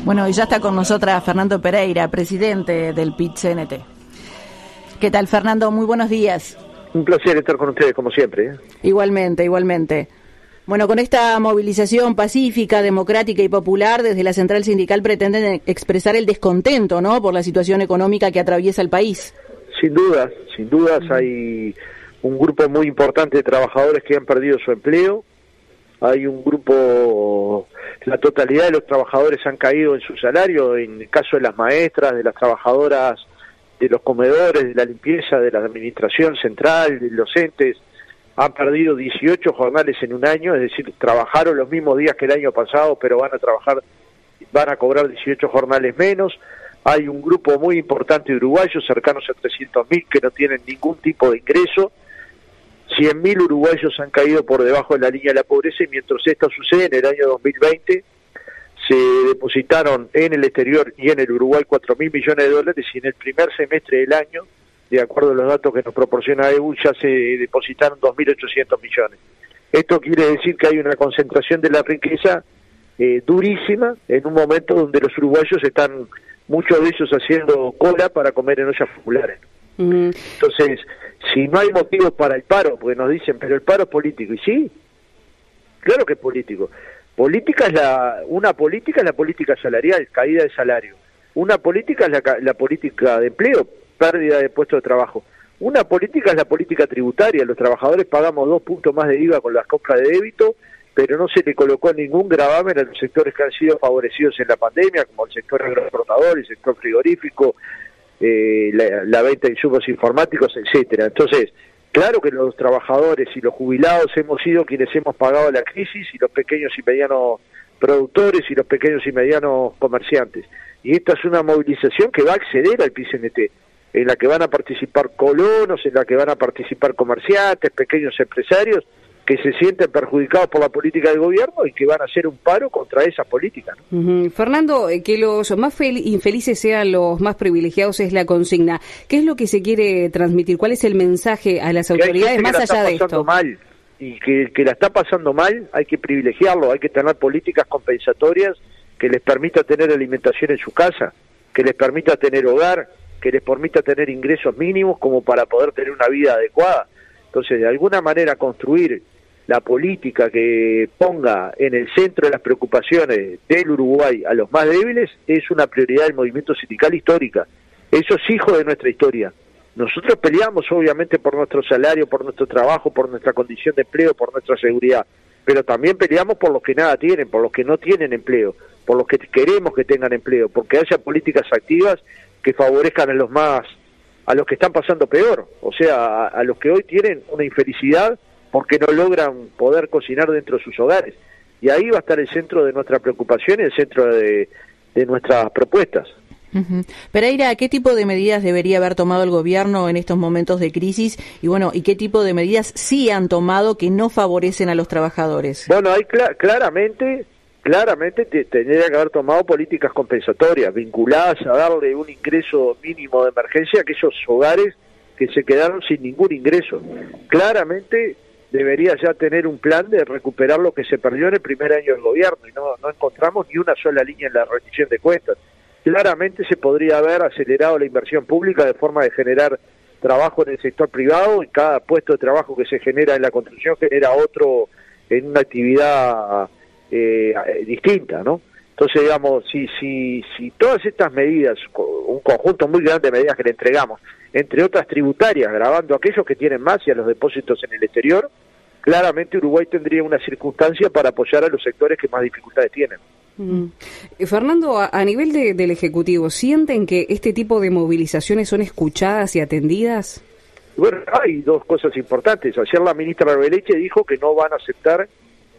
Bueno, y ya está con nosotras Fernando Pereira, presidente del PIT-CNT. ¿Qué tal, Fernando? Muy buenos días. Un placer estar con ustedes, como siempre. Igualmente, igualmente. Bueno, con esta movilización pacífica, democrática y popular, desde la central sindical pretenden expresar el descontento, ¿no?, por la situación económica que atraviesa el país. Sin dudas hay un grupo muy importante de trabajadores que han perdido su empleo. Hay un grupo, la totalidad de los trabajadores han caído en su salario, en el caso de las maestras, de las trabajadoras, de los comedores, de la limpieza, de la administración central, de los entes, han perdido 18 jornales en un año, es decir, trabajaron los mismos días que el año pasado, pero van a cobrar 18 jornales menos. Hay un grupo muy importante de uruguayos, cercanos a 300.000, que no tienen ningún tipo de ingreso. 100.000 uruguayos han caído por debajo de la línea de la pobreza, y mientras esto sucede, en el año 2020 se depositaron en el exterior y en el Uruguay 4.000 millones de dólares, y en el primer semestre del año, de acuerdo a los datos que nos proporciona EU, ya se depositaron 2.800 millones. Esto quiere decir que hay una concentración de la riqueza durísima en un momento donde los uruguayos están, muchos de ellos, haciendo cola para comer en ollas populares. Entonces, si no hay motivos para el paro, porque nos dicen, pero el paro es político, y sí, claro que es político. Una política es la política salarial, caída de salario. Una política es la política de empleo, pérdida de puestos de trabajo. Una política es la política tributaria. Los trabajadores pagamos 2 puntos más de IVA con las compras de débito, pero no se le colocó ningún gravamen a los sectores que han sido favorecidos en la pandemia, como el sector agroexportador, el sector frigorífico, la venta de insumos informáticos, etcétera. Entonces, claro que los trabajadores y los jubilados hemos sido quienes hemos pagado la crisis, y los pequeños y medianos productores y los pequeños y medianos comerciantes. Y esta es una movilización que va a acceder al PIT-CNT, en la que van a participar colonos, en la que van a participar comerciantes, pequeños empresarios, que se sienten perjudicados por la política del gobierno y que van a hacer un paro contra esa política, ¿no? Fernando, que los más infelices sean los más privilegiados es la consigna. ¿Qué es lo que se quiere transmitir? ¿Cuál es el mensaje a las autoridades más allá de esto? Mal, y que la está pasando mal, hay que privilegiarlo, hay que tener políticas compensatorias que les permita tener alimentación en su casa, que les permita tener hogar, que les permita tener ingresos mínimos como para poder tener una vida adecuada. Entonces, de alguna manera, construir la política que ponga en el centro de las preocupaciones del Uruguay a los más débiles es una prioridad del movimiento sindical histórica. Eso es hijo de nuestra historia. Nosotros peleamos, obviamente, por nuestro salario, por nuestro trabajo, por nuestra condición de empleo, por nuestra seguridad, pero también peleamos por los que nada tienen, por los que no tienen empleo, por los que queremos que tengan empleo, porque haya políticas activas que favorezcan a los que están pasando peor, o sea, a los que hoy tienen una infelicidad porque no logran poder cocinar dentro de sus hogares. Y ahí va a estar el centro de nuestra preocupación y el centro de nuestras propuestas. Pereira, ¿qué tipo de medidas debería haber tomado el gobierno en estos momentos de crisis? Y bueno, ¿y qué tipo de medidas sí han tomado que no favorecen a los trabajadores? Bueno, hay claramente tendría que haber tomado políticas compensatorias vinculadas a darle un ingreso mínimo de emergencia a aquellos hogares que se quedaron sin ningún ingreso. Claramente debería ya tener un plan de recuperar lo que se perdió en el primer año del gobierno, y no encontramos ni una sola línea en la rendición de cuentas. Claramente se podría haber acelerado la inversión pública de forma de generar trabajo en el sector privado, y cada puesto de trabajo que se genera en la construcción genera otro en una actividad distinta, ¿no? Entonces, digamos, si todas estas medidas, un conjunto muy grande de medidas que le entregamos, entre otras tributarias, gravando a aquellos que tienen más y a los depósitos en el exterior, claramente Uruguay tendría una circunstancia para apoyar a los sectores que más dificultades tienen. Fernando, a nivel del Ejecutivo, ¿sienten que este tipo de movilizaciones son escuchadas y atendidas? Bueno, hay dos cosas importantes. Ayer la ministra Arbeleche dijo que no van a aceptar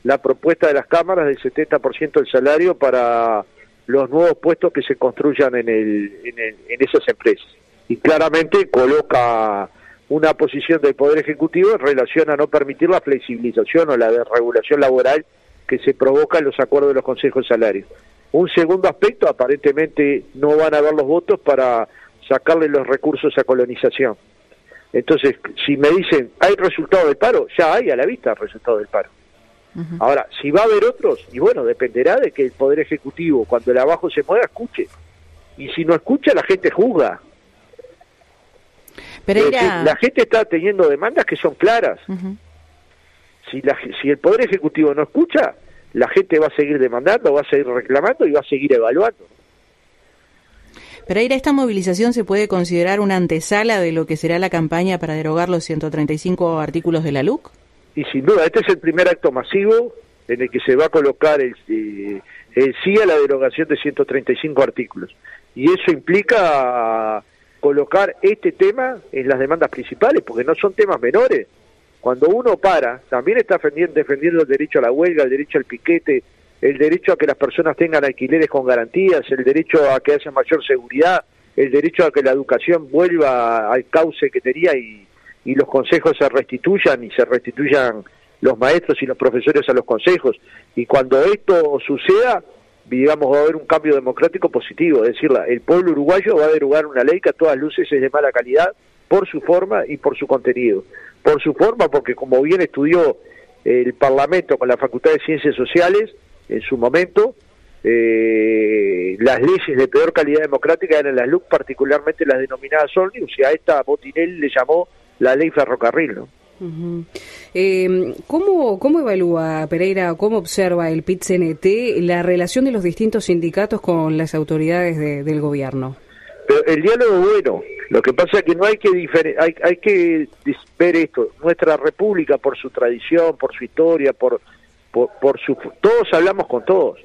la propuesta de las cámaras del 70% del salario para los nuevos puestos que se construyan en esas empresas. Y claramente coloca una posición del Poder Ejecutivo en relación a no permitir la flexibilización o la desregulación laboral que se provoca en los acuerdos de los consejos de salario. Un segundo aspecto, aparentemente no van a haber los votos para sacarle los recursos a colonización. Entonces, si me dicen, ¿hay resultado del paro? Ya hay a la vista el resultado del paro. Ahora, si va a haber otros, y bueno, dependerá de que el Poder Ejecutivo, cuando el abajo se mueva, escuche. Y si no escucha, la gente juzga. La gente está teniendo demandas que son claras. Si el Poder Ejecutivo no escucha, la gente va a seguir demandando, va a seguir reclamando y va a seguir evaluando. Pereira, ¿esta movilización se puede considerar una antesala de lo que será la campaña para derogar los 135 artículos de la LUC? Y sin duda, este es el primer acto masivo en el que se va a colocar el sí a la derogación de 135 artículos. Y eso implica colocar este tema en las demandas principales, porque no son temas menores. Cuando uno también está defendiendo el derecho a la huelga, el derecho al piquete, el derecho a que las personas tengan alquileres con garantías, el derecho a que haya mayor seguridad, el derecho a que la educación vuelva al cauce que tenía y los consejos se restituyan los maestros y los profesores a los consejos. Y cuando esto suceda, digamos, va a haber un cambio democrático positivo. Es decir, el pueblo uruguayo va a derogar una ley que a todas luces es de mala calidad por su forma y por su contenido. Por su forma, porque como bien estudió el Parlamento con la Facultad de Ciencias Sociales, en su momento, las leyes de peor calidad democrática eran las LUC, particularmente las denominadas ómnibus, y a esta Botinelli le llamó la ley ferrocarril, ¿no? ¿Cómo evalúa, Pereira, cómo observa el PIT-CNT la relación de los distintos sindicatos con las autoridades del gobierno? Pero el diálogo es bueno, lo que pasa es que no hay que hay que ver esto. Nuestra república, por su tradición, por su historia, por su, todos hablamos con todos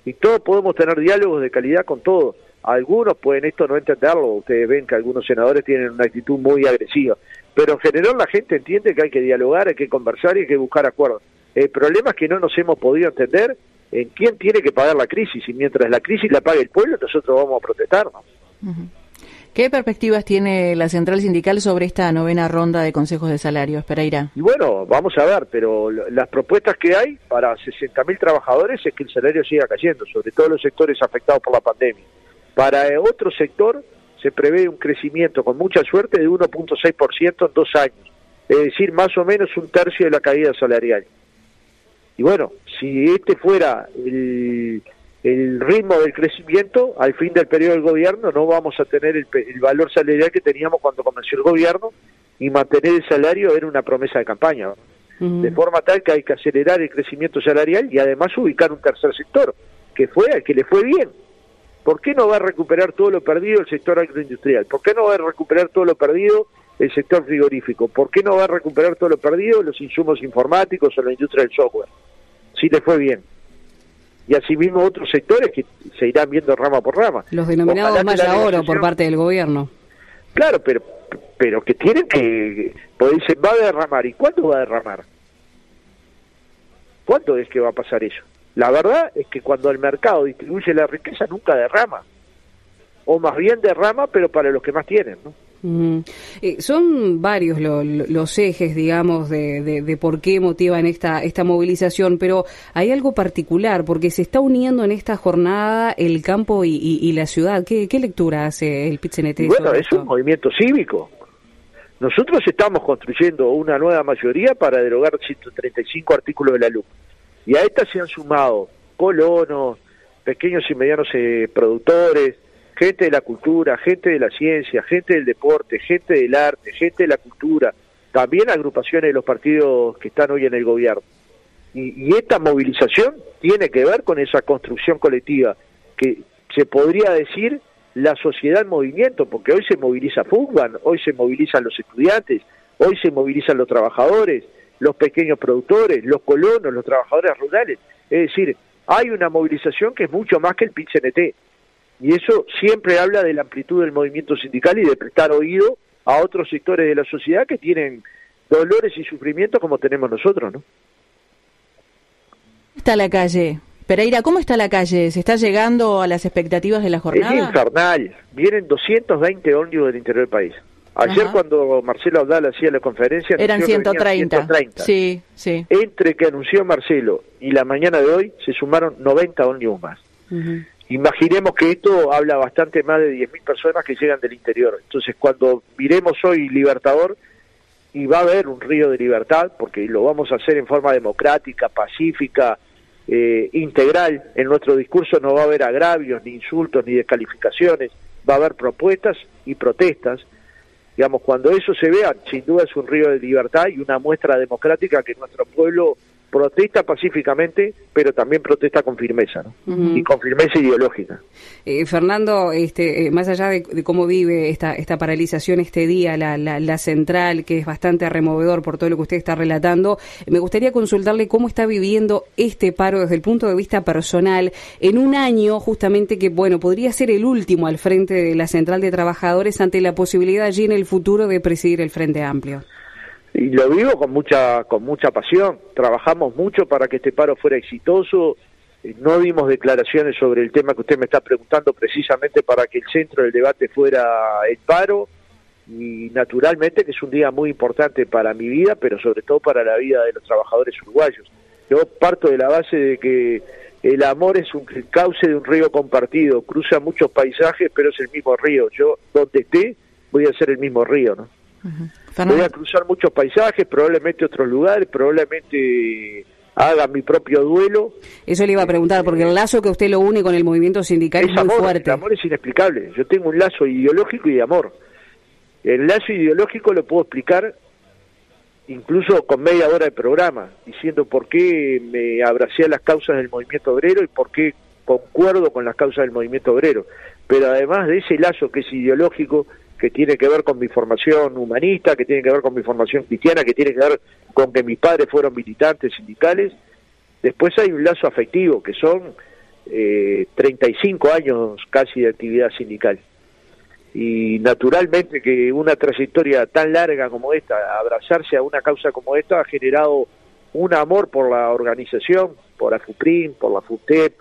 y todos podemos tener diálogos de calidad con todos. Algunos pueden esto no entenderlo, ustedes ven que algunos senadores tienen una actitud muy agresiva, pero en general la gente entiende que hay que dialogar, hay que conversar y hay que buscar acuerdos. El problema es que no nos hemos podido entender en quién tiene que pagar la crisis, y mientras la crisis la pague el pueblo, nosotros vamos a protestar, ¿no? ¿Qué perspectivas tiene la central sindical sobre esta novena ronda de consejos de salarios, Pereira? Y bueno, vamos a ver, pero las propuestas que hay para 60.000 trabajadores es que el salario siga cayendo, sobre todo los sectores afectados por la pandemia. Para otro sector se prevé un crecimiento con mucha suerte de 1.6% en 2 años, es decir, más o menos un tercio de la caída salarial. Y bueno, si este fuera el ritmo del crecimiento, al fin del periodo del gobierno no vamos a tener el valor salarial que teníamos cuando comenzó el gobierno, y mantener el salario era una promesa de campaña, ¿no? De forma tal que hay que acelerar el crecimiento salarial y además ubicar un tercer sector, que fue al que le fue bien. ¿Por qué no va a recuperar todo lo perdido el sector agroindustrial? ¿Por qué no va a recuperar todo lo perdido el sector frigorífico? ¿Por qué no va a recuperar todo lo perdido los insumos informáticos o la industria del software? Si le fue bien. Y asimismo otros sectores que se irán viendo rama por rama. Los denominados malla oro por parte del gobierno. Claro, pero que tienen que... Pues dicen, va a derramar. ¿Y cuándo va a derramar? ¿Cuándo es que va a pasar eso? La verdad es que cuando el mercado distribuye la riqueza nunca derrama. O más bien derrama, pero para los que más tienen, ¿no? Son varios los ejes, digamos, de por qué motivan esta movilización, pero hay algo particular, porque se está uniendo en esta jornada el campo y la ciudad. ¿Qué lectura hace el PIT-CNT? Bueno, es un movimiento cívico. Nosotros estamos construyendo una nueva mayoría para derogar 135 artículos de la LUC. Y a esta se han sumado colonos, pequeños y medianos productores, gente de la cultura, gente de la ciencia, gente del deporte, gente del arte, gente de la cultura, también agrupaciones de los partidos que están hoy en el gobierno. Y esta movilización tiene que ver con esa construcción colectiva, que se podría decir la sociedad en movimiento, porque hoy se moviliza FUTBAN, hoy se movilizan los estudiantes, hoy se movilizan los trabajadores, los pequeños productores, los colonos, los trabajadores rurales. Es decir, hay una movilización que es mucho más que el PIT-CNT. Y eso siempre habla de la amplitud del movimiento sindical y de prestar oído a otros sectores de la sociedad que tienen dolores y sufrimientos como tenemos nosotros, ¿no? ¿Cómo está la calle? Pereira, ¿cómo está la calle? ¿Se está llegando a las expectativas de la jornada? Es infernal. Vienen 220 ómnibus del interior del país. Ayer cuando Marcelo Abdal hacía la conferencia... Eran 130. Sí, sí. Entre que anunció Marcelo y la mañana de hoy se sumaron 90 ómnibus más. Imaginemos que esto habla bastante más de 10.000 personas que llegan del interior. Entonces, cuando miremos hoy Libertador, y va a haber un río de libertad, porque lo vamos a hacer en forma democrática, pacífica, integral. En nuestro discurso no va a haber agravios, ni insultos, ni descalificaciones, va a haber propuestas y protestas. Digamos, cuando eso se vea, sin duda es un río de libertad y una muestra democrática que nuestro pueblo protesta pacíficamente, pero también protesta con firmeza, ¿no? Y con firmeza ideológica. Fernando, más allá de cómo vive esta paralización este día, la central, que es bastante removedor por todo lo que usted está relatando, me gustaría consultarle cómo está viviendo este paro desde el punto de vista personal, en un año justamente que, bueno, podría ser el último al frente de la Central de Trabajadores ante la posibilidad allí en el futuro de presidir el Frente Amplio. Y lo vivo con mucha pasión. Trabajamos mucho para que este paro fuera exitoso. No dimos declaraciones sobre el tema que usted me está preguntando, precisamente para que el centro del debate fuera el paro. Y naturalmente que es un día muy importante para mi vida, pero sobre todo para la vida de los trabajadores uruguayos. Yo parto de la base de que el amor es el cauce de un río compartido. Cruza muchos paisajes, pero es el mismo río. Yo, donde esté, voy a ser el mismo río, ¿no? Voy a cruzar muchos paisajes, probablemente otros lugares, probablemente haga mi propio duelo. Eso le iba a preguntar, porque el lazo que usted lo une con el movimiento sindical es muy fuerte. El amor es inexplicable. Yo tengo un lazo ideológico y de amor. El lazo ideológico lo puedo explicar incluso con media hora de programa, diciendo por qué me abracé a las causas del movimiento obrero y por qué concuerdo con las causas del movimiento obrero. Pero además de ese lazo que es ideológico, que tiene que ver con mi formación humanista, que tiene que ver con mi formación cristiana, que tiene que ver con que mis padres fueron militantes sindicales. Después hay un lazo afectivo, que son 35 años casi de actividad sindical. Y naturalmente que una trayectoria tan larga como esta, abrazarse a una causa como esta, ha generado un amor por la organización, por AFUPRIN, por la FUTEP,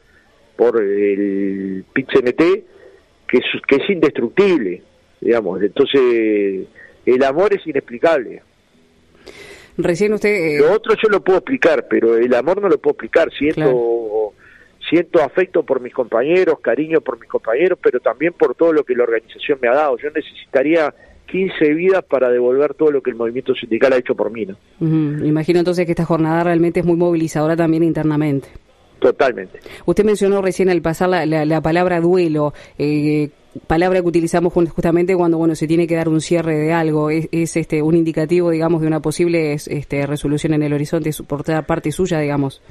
por el PIT-CNT, que es indestructible. Digamos, entonces el amor es inexplicable. Recién usted... Lo otro yo lo puedo explicar, pero el amor no lo puedo explicar. Siento afecto por mis compañeros, cariño por mis compañeros, pero también por todo lo que la organización me ha dado. Yo necesitaría 15 vidas para devolver todo lo que el movimiento sindical ha hecho por mí, ¿no? Imagino entonces que esta jornada realmente es muy movilizadora también internamente. Totalmente. Usted mencionó recién al pasar la palabra duelo, palabra que utilizamos justamente cuando se tiene que dar un cierre de algo. Es un indicativo, digamos, de una posible resolución en el horizonte por parte suya, digamos.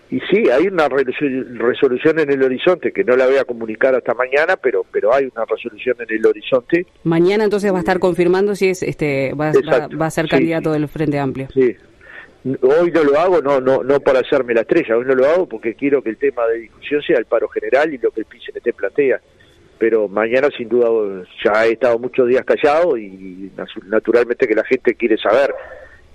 Y sí, hay una resolución en el horizonte que no la voy a comunicar hasta mañana, pero hay una resolución en el horizonte. Mañana entonces va a estar confirmando si es va a ser candidato del Frente Amplio. Sí. Hoy no lo hago, no para hacerme la estrella, hoy no lo hago porque quiero que el tema de discusión sea el paro general y lo que el PIT-CNT plantea. Pero mañana sin duda, ya he estado muchos días callado y naturalmente que la gente quiere saber.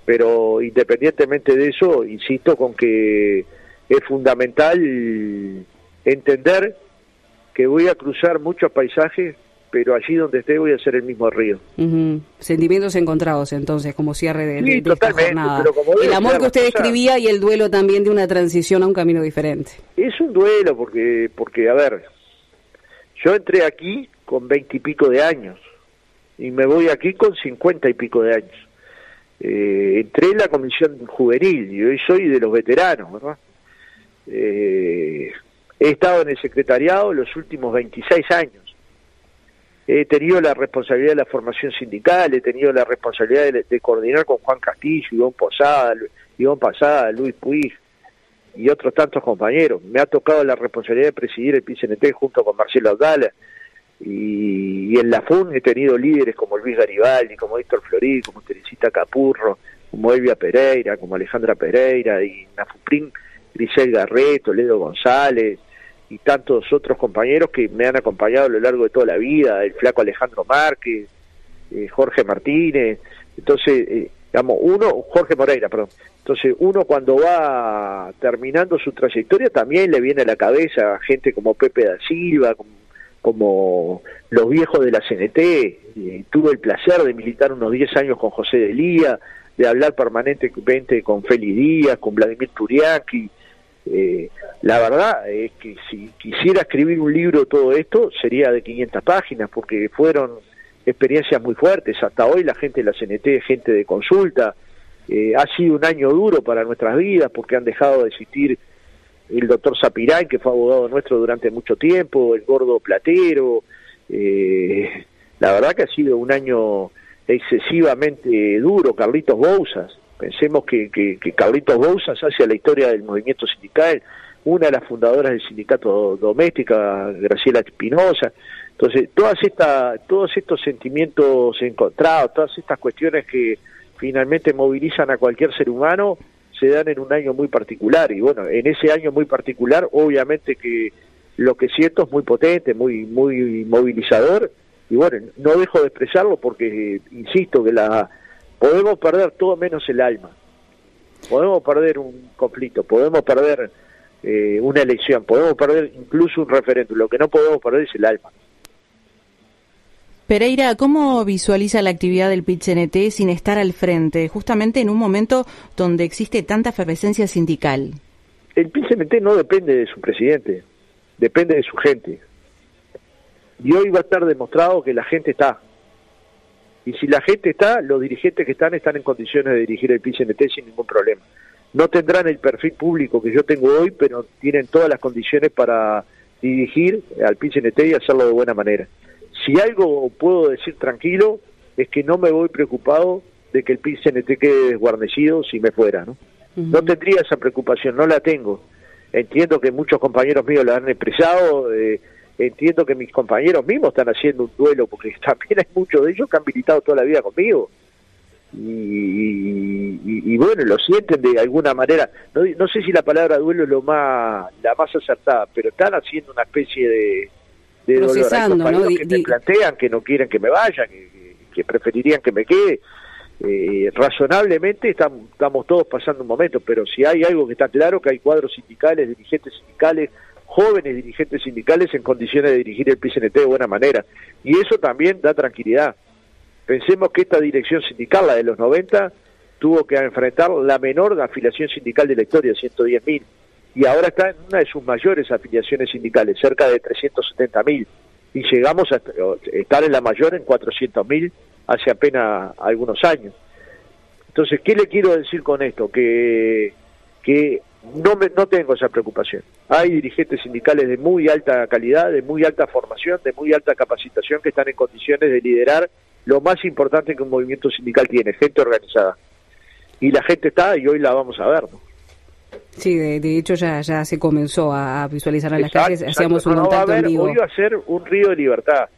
Pero independientemente de eso, insisto con que es fundamental entender que voy a cruzar muchos paisajes, pero allí donde esté voy a ser el mismo río. Sentimientos encontrados entonces, como cierre de esta jornada. Pero como el amor que usted describía y el duelo también de una transición a un camino diferente. Es un duelo porque a ver, yo entré aquí con 20 y pico de años y me voy aquí con 50 y pico de años. Entré en la comisión juvenil y hoy soy de los veteranos, ¿verdad? He estado en el secretariado los últimos 26 años. He tenido la responsabilidad de la formación sindical, he tenido la responsabilidad de coordinar con Juan Castillo, Iván Pasada, Luis Puig y otros tantos compañeros. Me ha tocado la responsabilidad de presidir el PIT-CNT junto con Marcelo Abdala. Y en la FUN he tenido líderes como Luis Garibaldi, como Héctor Florí, como Teresita Capurro, como Elvia Pereira, como Alejandra Pereira, y en la FUPRIN Grisel Garret, Toledo González, y tantos otros compañeros que me han acompañado a lo largo de toda la vida, el flaco Alejandro Márquez, Jorge Martínez. Entonces, Jorge Moreira, perdón. Entonces, uno cuando va terminando su trayectoria también le viene a la cabeza gente como Pepe da Silva, como los viejos de la CNT. Tuve el placer de militar unos 10 años con José de Lía, de hablar permanentemente con Félix Díaz, con Vladimir Turianqui. La verdad es que si quisiera escribir un libro de todo esto sería de 500 páginas, porque fueron experiencias muy fuertes. Hasta hoy la gente de la CNT es gente de consulta. Ha sido un año duro para nuestras vidas porque han dejado de existir el doctor Zapirain, que fue abogado nuestro durante mucho tiempo, el gordo Platero. La verdad que ha sido un año excesivamente duro. Carlitos Bouzas, pensemos que Carlitos Bouzas hacia la historia del movimiento sindical, una de las fundadoras del sindicato Doméstica, Graciela Espinosa. Entonces, todos estos sentimientos encontrados, todas estas cuestiones que finalmente movilizan a cualquier ser humano, se dan en un año muy particular. Y bueno, en ese año muy particular, obviamente que lo que siento es muy potente, muy movilizador. Y bueno, no dejo de expresarlo porque, insisto, que podemos perder todo menos el alma. Podemos perder un conflicto, podemos perder una elección, podemos perder incluso un referéndum. Lo que no podemos perder es el alma. Pereira, ¿cómo visualiza la actividad del PIT-CNT sin estar al frente, justamente en un momento donde existe tanta efervescencia sindical? El PIT-CNT no depende de su presidente, depende de su gente. Y hoy va a estar demostrado que la gente está. Y si la gente está, los dirigentes que están en condiciones de dirigir el PIT-CNT sin ningún problema. No tendrán el perfil público que yo tengo hoy, pero tienen todas las condiciones para dirigir al PIT-CNT y hacerlo de buena manera. Si algo puedo decir tranquilo, es que no me voy preocupado de que el PIT-CNT quede desguarnecido si me fuera, ¿no? No tendría esa preocupación, no la tengo. Entiendo que muchos compañeros míos la han expresado, entiendo que mis compañeros mismos están haciendo un duelo, porque también hay muchos de ellos que han militado toda la vida conmigo. Y bueno, lo sienten de alguna manera. No sé si la palabra duelo es la más acertada, pero están haciendo una especie de procesando, dolor. Hay ¿no? que me plantean que no quieren que me vaya, que preferirían que me quede. Razonablemente estamos todos pasando un momento, pero si hay algo que está claro, que hay cuadros sindicales, dirigentes sindicales, jóvenes dirigentes sindicales en condiciones de dirigir el PIT-CNT de buena manera. Y eso también da tranquilidad. Pensemos que esta dirección sindical, la de los 90, tuvo que enfrentar la menor afiliación sindical de la historia, 110.000. Y ahora está en una de sus mayores afiliaciones sindicales, cerca de 370.000. Y llegamos a estar en la mayor en 400.000 hace apenas algunos años. Entonces, ¿qué le quiero decir con esto? Que no tengo esa preocupación. Hay dirigentes sindicales de muy alta calidad, de muy alta formación, de muy alta capacitación que están en condiciones de liderar lo más importante que un movimiento sindical tiene, gente organizada. Y la gente está y hoy la vamos a ver, ¿no? Sí, de hecho ya se comenzó a visualizar en las calles, hacíamos un contacto en vivo. Hoy va a ser un río de libertad.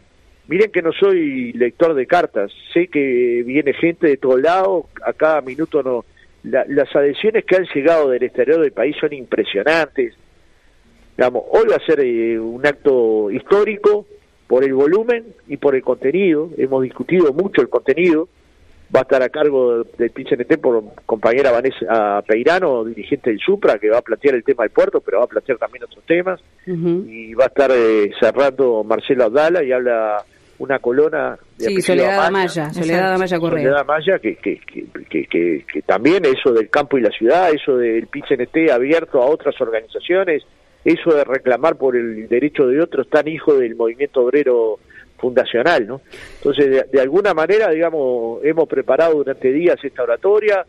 Miren que no soy lector de cartas, sé que viene gente de todos lados, a cada minuto no. Las adhesiones que han llegado del exterior del país son impresionantes. Digamos, hoy va a ser un acto histórico por el volumen y por el contenido. Hemos discutido mucho el contenido. Va a estar a cargo del PIT-CNT por compañera Vanessa Peirano, dirigente del Supra, que va a plantear el tema del puerto, pero va a plantear también otros temas. Y va a estar cerrando Marcelo Abdala y habla una colona de Soledad Amaya Correa. Soledad Amaya, que también eso del campo y la ciudad, eso del PIT-CNT abierto a otras organizaciones, eso de reclamar por el derecho de otros, tan hijo del movimiento obrero fundacional, ¿no? Entonces, de alguna manera, digamos, hemos preparado durante días esta oratoria,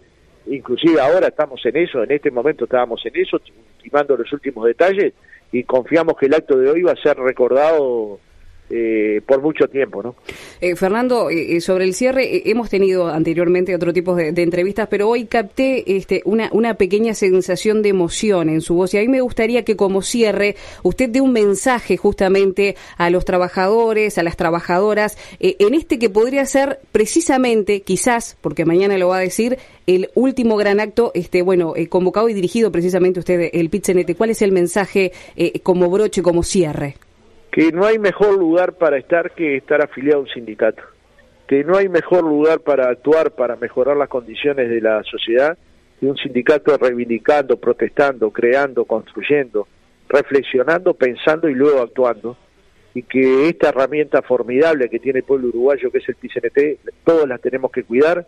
inclusive ahora estamos en eso, en este momento estábamos en eso, ultimando los últimos detalles, y confiamos que el acto de hoy va a ser recordado por mucho tiempo, ¿no? Fernando, sobre el cierre, hemos tenido anteriormente otro tipo de entrevistas, pero hoy capté una pequeña sensación de emoción en su voz, y a mí me gustaría que como cierre usted dé un mensaje justamente a los trabajadores, a las trabajadoras, en que podría ser precisamente, quizás, porque mañana lo va a decir, el último gran acto, convocado y dirigido precisamente usted, el PIT-CNT. ¿Cuál es el mensaje como broche, como cierre? Que no hay mejor lugar para estar que estar afiliado a un sindicato, que no hay mejor lugar para actuar, para mejorar las condiciones de la sociedad, que un sindicato reivindicando, protestando, creando, construyendo, reflexionando, pensando y luego actuando, y que esta herramienta formidable que tiene el pueblo uruguayo, que es el PIT-CNT, todos las tenemos que cuidar,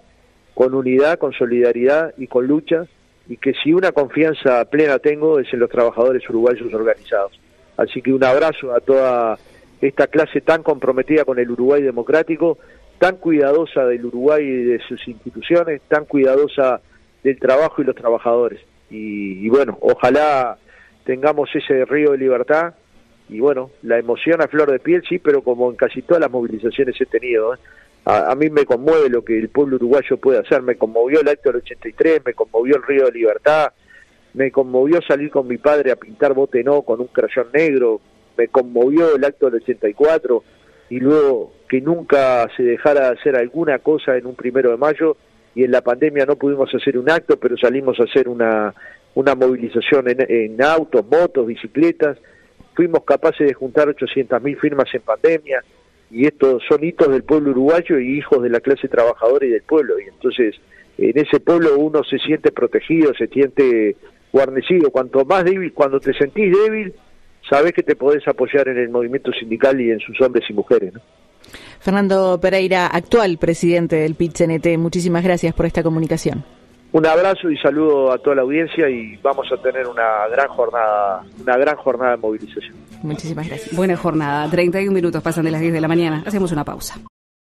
con unidad, con solidaridad y con lucha, y que si una confianza plena tengo es en los trabajadores uruguayos organizados. Así que un abrazo a toda esta clase tan comprometida con el Uruguay democrático, tan cuidadosa del Uruguay y de sus instituciones, tan cuidadosa del trabajo y los trabajadores. Y bueno, ojalá tengamos ese río de libertad, y bueno, la emoción a flor de piel, sí, pero como en casi todas las movilizaciones he tenido, a mí me conmueve lo que el pueblo uruguayo puede hacer. Me conmovió el acto del 83, me conmovió el río de libertad, me conmovió salir con mi padre a pintar bote no con un crayón negro, me conmovió el acto del 84, y luego que nunca se dejara de hacer alguna cosa en un 1 de mayo, y en la pandemia no pudimos hacer un acto, pero salimos a hacer una movilización en autos, motos, bicicletas. Fuimos capaces de juntar 800.000 firmas en pandemia, y estos son hitos del pueblo uruguayo y hijos de la clase trabajadora y del pueblo, y entonces en ese pueblo uno se siente protegido, se siente guarnecido. Cuanto más débil, cuando te sentís débil, sabés que te podés apoyar en el movimiento sindical y en sus hombres y mujeres, ¿no? Fernando Pereira, actual presidente del PIT-CNT, muchísimas gracias por esta comunicación. Un abrazo y saludo a toda la audiencia, y vamos a tener una gran jornada de movilización. Muchísimas gracias. Buena jornada. 31 minutos pasan de las 10 de la mañana. Hacemos una pausa.